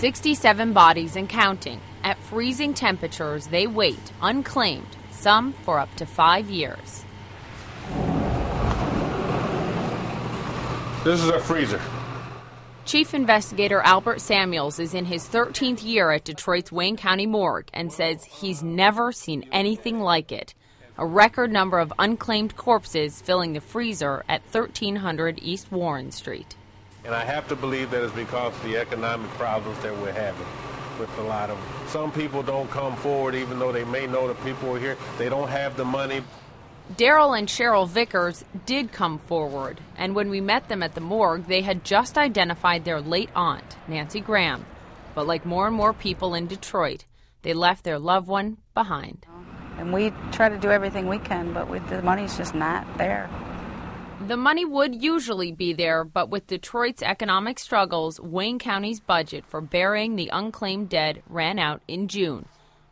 67 bodies and counting. At freezing temperatures, they wait, unclaimed, some for up to 5 years. This is a freezer. Chief Investigator Albert Samuels is in his 13th year at Detroit's Wayne County Morgue and says he's never seen anything like it. A record number of unclaimed corpses filling the freezer at 1300 East Warren Street. And I have to believe that it's because of the economic problems that we're having with a lot of them. Some people don't come forward even though they may know the people are here. They don't have the money. Daryl and Cheryl Vickers did come forward, and when we met them at the morgue, they had just identified their late aunt, Nancy Graham. But like more and more people in Detroit, they left their loved one behind. And we try to do everything we can, but the money's just not there. The money would usually be there, but with Detroit's economic struggles, Wayne County's budget for burying the unclaimed dead ran out in June.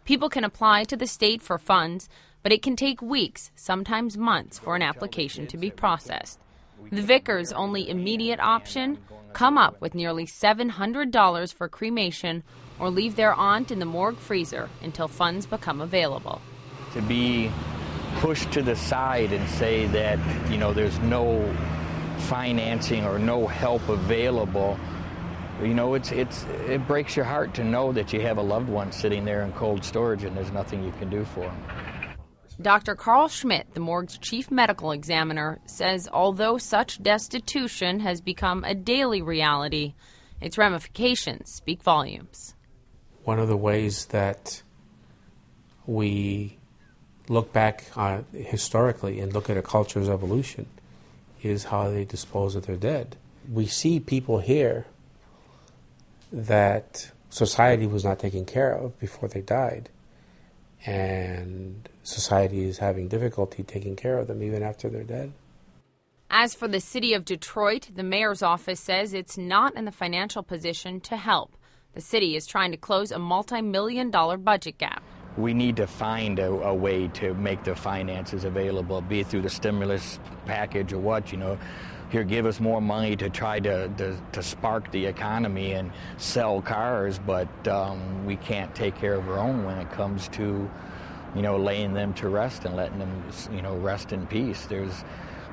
People can apply to the state for funds, but it can take weeks, sometimes months, for an application to be processed. The Vickers' only immediate option? Come up with nearly $700 for cremation or leave their aunt in the morgue freezer until funds become available. To be pushed to the side and say that, there's no financing or no help available, it breaks your heart to know that you have a loved one sitting there in cold storage and there's nothing you can do for them. Dr. Carl Schmidt, the morgue's chief medical examiner, says although such destitution has become a daily reality, its ramifications speak volumes. One of the ways that we look back historically and look at a culture's evolution is how they dispose of their dead. We see people here that society was not taking care of before they died, and society is having difficulty taking care of them even after they're dead. As for the city of Detroit, the mayor's office says it's not in the financial position to help. The city is trying to close a multi-million-dollar budget gap. We need to find a way to make the finances available, be it through the stimulus package or what, Here, give us more money to try to spark the economy and sell cars, but we can't take care of our own when it comes to, laying them to rest and letting them, rest in peace.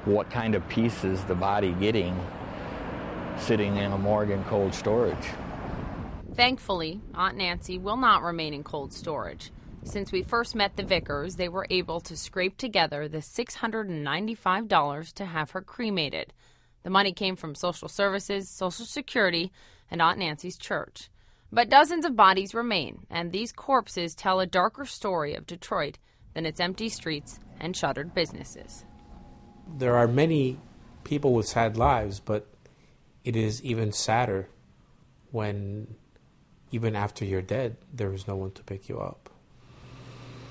What kind of peace is the body getting sitting in a morgue in cold storage? Thankfully, Aunt Nancy will not remain in cold storage. Since we first met the Vickers, they were able to scrape together the $695 to have her cremated. The money came from Social Services, Social Security, and Aunt Nancy's church. But dozens of bodies remain, and these corpses tell a darker story of Detroit than its empty streets and shuttered businesses. There are many people with sad lives, but it is even sadder when, even after you're dead, there is no one to pick you up.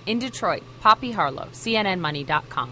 In Detroit, Poppy Harlow, CNNMoney.com.